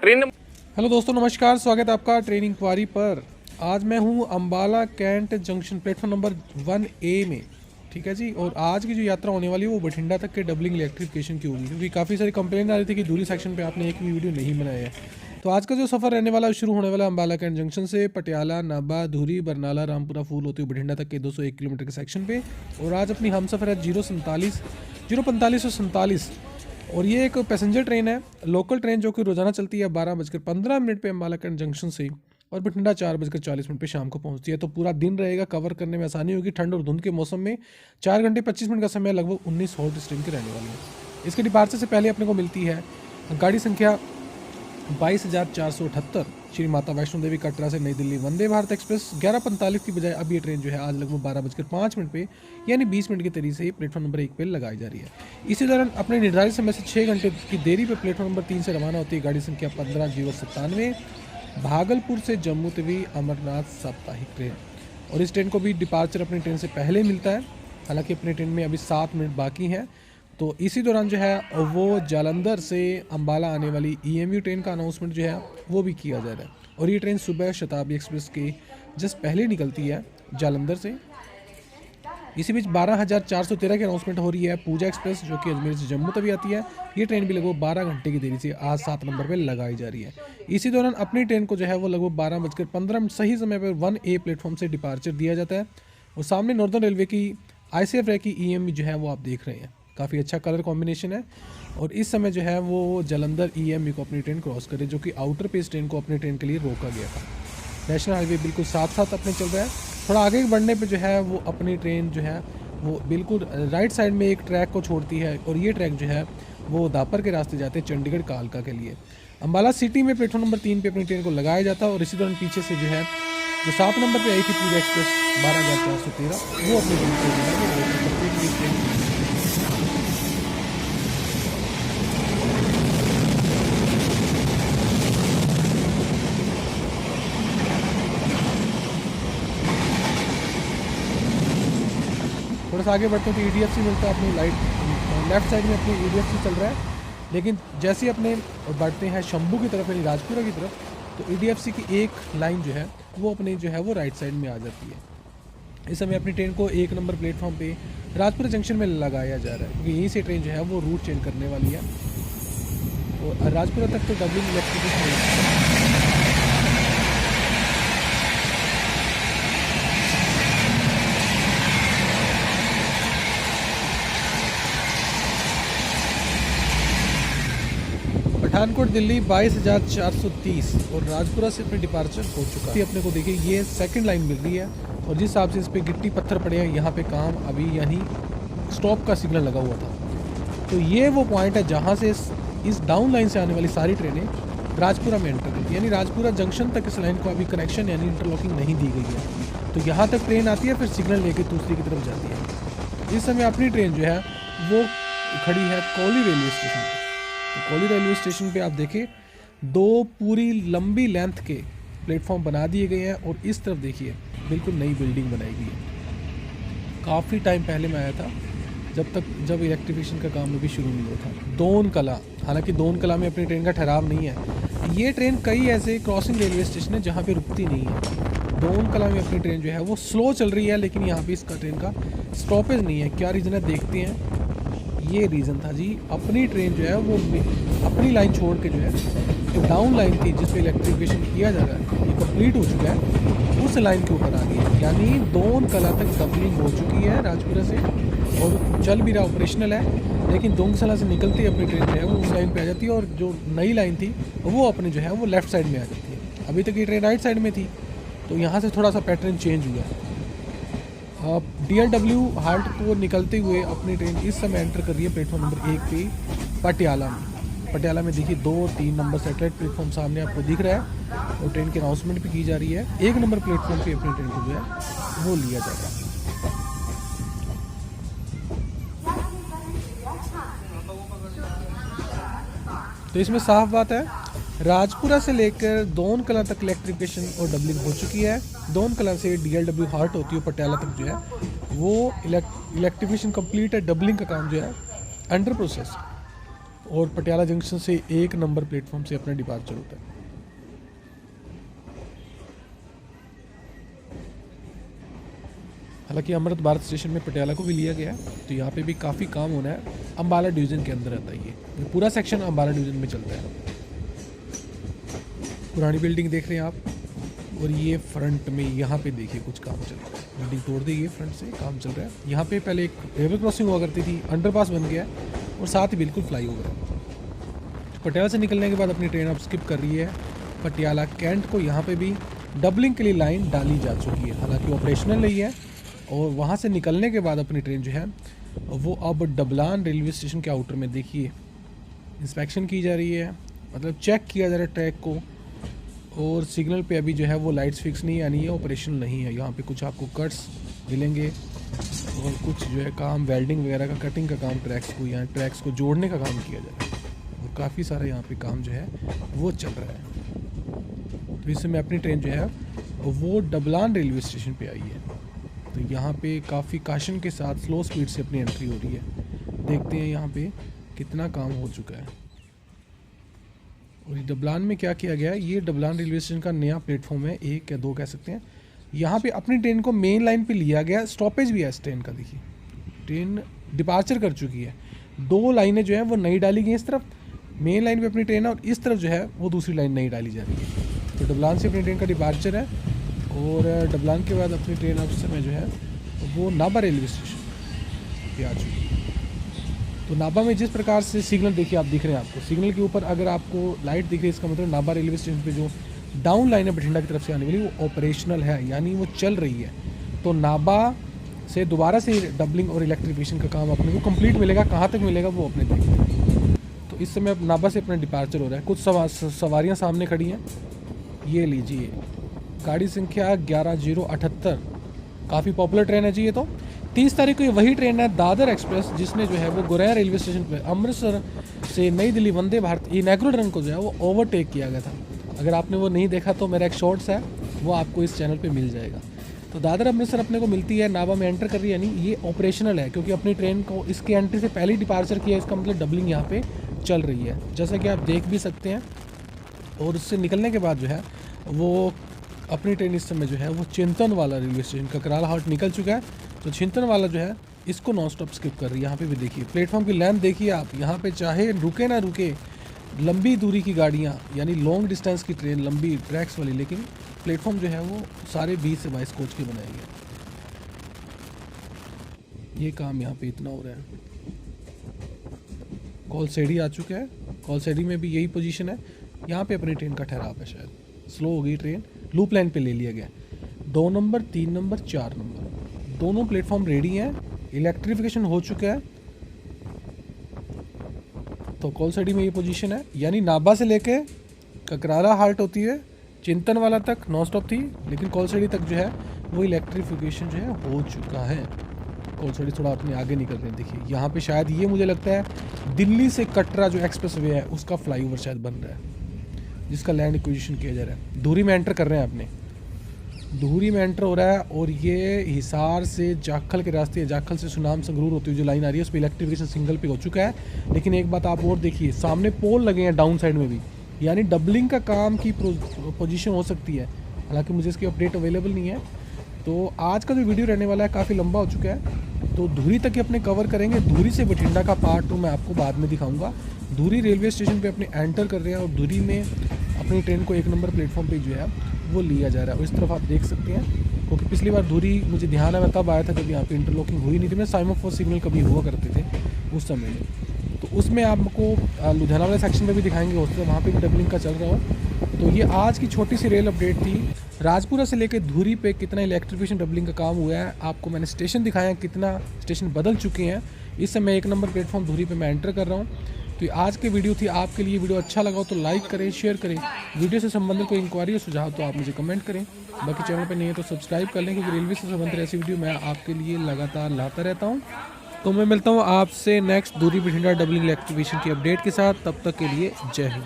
Train. Hello दोस्तों, नमस्कार। स्वागत है आपका ट्रेन इंक्वायरी पर। आज मैं हूं Ambala Cantt junction platform number 1A में। ठीक है जी। और आज की जो यात्रा होने वाली है वो बठिंडा तक के डबलिंग इलेक्ट्रिफिकेशन की होगी, क्योंकि काफ़ी सारी कंप्लेंट आ रही थी कि दूरी सेक्शन पे आपने एक भी वीडियो नहीं बनाया है। तो आज का जो सफ़र रहने वाला है शुरू होने वाला है अंबाला कैंट जंक्शन से पटियाला, नाभा, धुरी, बरनाला, रामपुरा, फूल होती हुई बठिंडा तक के 201 किलोमीटर के सेक्शन पे। और आज अपनी हम सफ़र है 045 और ये एक पैसेंजर ट्रेन है, लोकल ट्रेन, जो कि रोज़ाना चलती है 12:15 पे अम्बाला कैंट जंक्शन से, और बठिंडा 4:40 पे शाम को पहुंचती है। तो पूरा दिन रहेगा, कवर करने में आसानी होगी। ठंड और धुंध के मौसम में 4 घंटे 25 मिनट का समय, लगभग 19 हॉल्ट स्टेशन की रहने वाली है। इसके डिपार्चर से पहले अपने को मिलती है गाड़ी संख्या 22,478 श्री माता वैष्णो देवी कटरा से नई दिल्ली वंदे भारत एक्सप्रेस। 11:45 की बजाय अब ये ट्रेन जो है आज लगभग 12:05 पे यानी 20 मिनट की देरी से प्लेटफॉर्म नंबर 1 पे लगाई जा रही है। इसी दौरान अपने निर्धारित समय से 6 घंटे की देरी पे प्लेटफॉर्म नंबर 3 से रवाना होती है गाड़ी संख्या 15,097 भागलपुर से जम्मू तवी अमरनाथ साप्ताहिक ट्रेन। और इस ट्रेन को भी डिपार्चर अपनी ट्रेन से पहले मिलता है, हालांकि अपनी ट्रेन में अभी 7 मिनट बाकी हैं। तो इसी दौरान जो है वो जालंधर से अंबाला आने वाली EMU ट्रेन का अनाउंसमेंट जो है वो भी किया जा रहा है। और ये ट्रेन सुबह शताब्दी एक्सप्रेस के जस्ट पहले निकलती है जालंधर से। इसी बीच 12,413 की अनाउंसमेंट हो रही है पूजा एक्सप्रेस, जो कि अजमेर से जम्मू तक आती है। ये ट्रेन भी लगभग 12 घंटे की देरी से आज 7 नंबर पर लगाई जा रही है। इसी दौरान अपनी ट्रेन को जो है वो लगभग 12:15 सही समय पर 1A प्लेटफॉर्म से डिपार्चर दिया जाता है। और सामने नॉर्दर्न रेलवे की ICF रैक की EMU जो है वो आप देख रहे हैं, काफ़ी अच्छा कलर कॉम्बिनेशन है। और इस समय जो है वो जालंधर EMU को अपनी ट्रेन क्रॉस करे, जो कि आउटर पेस ट्रेन को अपनी ट्रेन के लिए रोका गया था। नेशनल हाईवे बिल्कुल साथ साथ अपने चल रहा है। थोड़ा आगे बढ़ने पे जो है वो अपनी ट्रेन जो है वो बिल्कुल राइट साइड में एक ट्रैक को छोड़ती है, और ये ट्रैक जो है वो दापर के रास्ते जाते हैं चंडीगढ़ कालका के लिए। अंबाला सिटी में प्लेटफॉर्म नंबर 3 पे अपनी ट्रेन को लगाया जाता है। और इसी दौरान पीछे से जो है जो 7 नंबर पे आई थी पूजा एक्सप्रेस 12,413 वो अपनी ट्रेन को जो है वो थोड़ा सा आगे बढ़ते हैं तो EDFC मिलता है। अपनी लाइट लेफ्ट साइड में अपनी EDFC चल रहा है, लेकिन जैसे ही अपने बढ़ते हैं शंभू की तरफ यानी राजपुरा की तरफ, तो EDFC की एक लाइन जो है वो अपनी जो है वो राइट साइड में आ जाती है। इस समय अपनी ट्रेन को 1 नंबर प्लेटफॉर्म पे राजपुरा जंक्शन में लगाया जा रहा है, क्योंकि यहीं से ट्रेन जो है वो रूट चेंज करने वाली है। तो राजपुरा तक तो डबलिंग इलेक्ट्रिफिकेशन पठानकोट दिल्ली 22,430 और राजपुरा से अपने डिपार्चर हो चुका है। अपने को देखिए ये सेकंड लाइन मिल रही है, और जिस हिसाब से इस पे गिट्टी पत्थर पड़े हैं यहाँ पे काम अभी यानी स्टॉप का सिग्नल लगा हुआ था। तो ये वो पॉइंट है जहाँ से इस डाउन लाइन से आने वाली सारी ट्रेनें राजपुरा में एंटर करती है, यानी राजपुरा जंक्शन तक इस लाइन को अभी कनेक्शन यानी इंटरलॉकिंग नहीं दी गई है। तो यहाँ तक ट्रेन आती है, फिर सिग्नल लेके दूसरी की तरफ जाती है। इस समय अपनी ट्रेन जो है वो खड़ी है कोली रेलवे स्टेशन पर। तो कोली रेलवे स्टेशन पे आप देखें 2 पूरी लंबी लेंथ के प्लेटफॉर्म बना दिए गए हैं, और इस तरफ देखिए बिल्कुल नई बिल्डिंग बनाई गई है। काफ़ी टाइम पहले मैं आया था, जब इलेक्ट्रिफिकेशन का काम अभी शुरू नहीं हुआ था। दोन कला, हालांकि दोन कला में अपनी ट्रेन का ठहराव नहीं है। ये ट्रेन कई ऐसे क्रॉसिंग रेलवे स्टेशन है जहाँ पे रुकती नहीं है। दोन कला में अपनी ट्रेन जो है वो स्लो चल रही है, लेकिन यहाँ पे इसका ट्रेन का स्टॉपेज नहीं है। क्या रीज़न है देखते हैं। ये रीज़न था जी, अपनी ट्रेन जो है वो अपनी लाइन छोड़ के जो है जो डाउन लाइन थी जिस पे इलेक्ट्रिफिकेशन किया जा रहा है ये कंप्लीट हो चुका है, उस लाइन के ऊपर आ गई है। यानी दोन कला तक डबलिंग हो चुकी है राजपुरा से, और चल भी रहा, ऑपरेशनल है। लेकिन दोंगसला से निकलती है अपनी ट्रेन जो है वो उस लाइन पे आ जाती है, और जो नई लाइन थी वो अपनी जो है वो लेफ़्ट साइड में आ जाती है। अभी तक ये ट्रेन राइट साइड में थी, तो यहाँ से थोड़ा सा पैटर्न चेंज हुआ है। DLW हाल्ट को निकलते हुए अपनी ट्रेन इस समय एंटर कर रही है प्लेटफॉर्म नंबर 1 पे पटियाला में। पटियाला में देखिए 2 और 3 नंबर सेटेलाइट प्लेटफॉर्म सामने आपको दिख रहा है, और ट्रेन की अनाउंसमेंट भी की जा रही है। 1 नंबर प्लेटफॉर्म पे अपनी ट्रेन को जो है वो लिया जाएगा। तो इसमें साफ बात है, राजपुरा से लेकर दोन कला तक इलेक्ट्रिफिकेशन और डबलिंग हो चुकी है। दोन कला से DLW हार्ट होती है पटियाला तक जो है वो इलेक्ट्रिफिकेशन कंप्लीट है। डबलिंग का काम जो है अंडर प्रोसेस। और पटियाला जंक्शन से 1 नंबर प्लेटफॉर्म से अपना डिपार्चर होता है। हालांकि अमृत भारत स्टेशन में पटियाला को भी लिया गया है, तो यहाँ पे भी काफ़ी काम होना है। अम्बाला डिवीज़न के अंदर आता है ये पूरा सेक्शन अम्बाला डिवीज़न में चलता है। पुरानी बिल्डिंग देख रहे हैं आप, और ये फ्रंट में यहाँ पे देखिए कुछ काम चल रहा है। बिल्डिंग तोड़ दी गई, फ्रंट से काम चल रहा है। यहाँ पे पहले एक रेलवे क्रॉसिंग हुआ करती थी, अंडरपास बन गया और साथ ही बिल्कुल फ्लाई ओवर है। पटियाला से निकलने के बाद अपनी ट्रेन अब स्किप कर रही है पटियाला कैंट को। यहाँ पे भी डबलिंग के लिए लाइन डाली जा चुकी है, हालांकि ऑपरेशनल नहीं है। और वहाँ से निकलने के बाद अपनी ट्रेन जो है वो अब डबलान रेलवे स्टेशन के आउटर में देखिए इंस्पेक्शन की जा रही है, मतलब चेक किया जा रहा है ट्रैक को। और सिग्नल पे अभी जो है वो लाइट्स फिक्स नहीं, यानी ये ऑपरेशनल नहीं है। यहाँ पे कुछ आपको कट्स मिलेंगे और कुछ जो है काम वेल्डिंग वगैरह का, कटिंग का काम ट्रैक्स को जोड़ने का काम किया जा रहा है। और काफ़ी सारा यहाँ पे काम जो है वो चल रहा है। तो इस समय अपनी ट्रेन जो है वो डबलान रेलवे स्टेशन पे आई है। तो यहाँ पे काफ़ी काशन के साथ स्लो स्पीड से अपनी एंट्री हो रही है। देखते हैं यहाँ पे कितना काम हो चुका है। और ये डबलान में क्या किया गया है, ये डबलान रेलवे स्टेशन का नया प्लेटफॉर्म है, 1 या 2 कह सकते हैं। यहाँ पे अपनी ट्रेन को मेन लाइन पे लिया गया, स्टॉपेज भी है इस ट्रेन का। देखिए ट्रेन डिपार्चर कर चुकी है, 2 लाइनें जो है वो नई डाली गई हैं। इस तरफ मेन लाइन पे अपनी ट्रेन है और इस तरफ जो है वो दूसरी लाइन नई डाली जा रही है। तो डबलान से अपनी ट्रेन का डिपार्चर है और डबलान के बाद अपनी ट्रेन अब समय जो है वो नाभा रेलवे स्टेशन पे आ चुकी है। तो नाभा में जिस प्रकार से सिग्नल देखिए आप दिख रहे हैं, आपको सिग्नल के ऊपर अगर आपको लाइट दिख रही है, इसका मतलब नाभा रेलवे स्टेशन पे जो डाउन लाइन है बठिंडा की तरफ से आने वाली वो ऑपरेशनल है, यानी वो चल रही है। तो नाभा से दोबारा से डबलिंग और इलेक्ट्रिफिकेशन का काम अपने को कंप्लीट मिलेगा। कहाँ तक मिलेगा वो अपने देखें। तो इस समय अब नाभा से अपना डिपार्चर हो रहा है। कुछ सवारियाँ सामने खड़ी हैं, ये लीजिए गाड़ी संख्या 11078, काफ़ी पॉपुलर ट्रेन है जी ये। तो 30 तारीख को ये वही ट्रेन है दादर एक्सप्रेस, जिसने जो है वो गुरेया रेलवे स्टेशन पर अमृतसर से नई दिल्ली वंदे भारत इनैगुरल रन को जो है वो ओवरटेक किया गया था। अगर आपने वो नहीं देखा तो मेरा एक शॉर्ट्स है, वो आपको इस चैनल पे मिल जाएगा। तो दादर अमृतसर अपने को मिलती है, नाभा में एंटर कर रही है, यानी ये ऑपरेशनल है क्योंकि अपनी ट्रेन को इसके एंट्री से पहले ही डिपार्चर किया। इसका मतलब डबलिंग यहाँ पे चल रही है, जैसा कि आप देख भी सकते हैं। और उससे निकलने के बाद जो है वो अपनी ट्रेन इस समय जो है वो चिंतन वाला रेलवे स्टेशन ककराला हाट निकल चुका है। तो चिंतन वाला जो है इसको नॉन स्टॉप स्किप कर रही है। यहाँ पे भी देखिए प्लेटफॉर्म की लेंथ देखिए आप, यहाँ पे चाहे रुके ना रुके, लंबी दूरी की गाड़ियाँ यानी लॉन्ग डिस्टेंस की ट्रेन, लंबी ट्रैक्स वाली, लेकिन प्लेटफॉर्म जो है वो सारे 20 से 22 कोच के बनाए गए। ये काम यहाँ पे इतना हो रहा है। कौलसेडी आ चुका है, कौलसेडी में भी यही पोजीशन है। यहाँ पे अपनी ट्रेन का ठहराव है, शायद स्लो हो गई ट्रेन, लूप लाइन पे ले लिया गया। 2 नंबर, 3 नंबर, 4 नंबर दोनों प्लेटफॉर्म रेडी हैं, इलेक्ट्रिफिकेशन हो चुका है। तो कौलसेडी में ये पोजीशन है, यानी नाभा से लेके ककराला हाट होती है चिंतन वाला तक नॉन स्टॉप थी, लेकिन कौलसेडी तक जो है वो इलेक्ट्रिफिकेशन जो है हो चुका है। कौलसेडी थोड़ा अपने आगे निकल रहे हैं, देखिए यहाँ पे शायद ये मुझे लगता है दिल्ली से कटरा जो एक्सप्रेस वे है उसका फ्लाईओवर शायद बन रहा है, जिसका लैंड एक्विजिशन किया जा रहा है। धुरी में एंटर कर रहे हैं अपने, धुरी में एंटर हो रहा है। और ये हिसार से जाखल के रास्ते, जाखल से सुनाम संगरूर होती हुई जो लाइन आ रही है उस पर इलेक्ट्रिफिकेशन सिंगल पे हो चुका है। लेकिन एक बात आप और देखिए, सामने पोल लगे हैं डाउन साइड में भी, यानी डबलिंग का काम की पोजीशन हो सकती है। हालांकि मुझे इसकी अपडेट अवेलेबल नहीं है। तो आज का जो वीडियो रहने वाला है काफ़ी लंबा हो चुका है, तो धुरी तक ही अपने कवर करेंगे। धुरी से बठिंडा का पार्ट 2 मैं आपको बाद में दिखाऊंगा। धुरी रेलवे स्टेशन पे अपने एंटर कर रहे हैं और धुरी में अपनी ट्रेन को 1 नंबर प्लेटफॉर्म पे जो है वो लिया जा रहा है। और इस तरफ आप देख सकते हैं, क्योंकि पिछली बार धुरी मुझे ध्यान है मैं तब आया था जब यहाँ पे इंटरलॉकिंग हुई नहीं थी, मैं साइमोफोर सिग्नल कभी हुआ करते थे उस समय में। तो उसमें आपको लुधियाना वाले सेक्शन में भी दिखाएंगे, हो सकता है वहाँ पे भी डबलिंग का चल रहा हो। तो ये आज की छोटी सी रेल अपडेट थी। राजपुरा से लेकर धुरी पे कितना इलेक्ट्रिफिकेशन डबलिंग का काम हुआ है, आपको मैंने स्टेशन दिखाया, कितना स्टेशन बदल चुके हैं। इस समय 1 नंबर प्लेटफॉर्म धुरी पे मैं एंटर कर रहा हूँ। तो आज की वीडियो थी, आपके लिए वीडियो अच्छा लगा हो तो लाइक करें, शेयर करें। वीडियो से संबंधित कोई इंक्वायरी और सुझाव तो आप मुझे कमेंट करें। बाकी चैनल पर नहीं है तो सब्सक्राइब कर लें, क्योंकि रेलवे से संबंधित ऐसी वीडियो मैं आपके लिए लगातार लाता रहता हूँ। तो मैं मिलता हूँ आपसे नेक्स्ट धुरी बठिंडा डबलिंग इलेक्ट्रिफिकेशन की अपडेट के साथ। तब तक के लिए जय हिंद।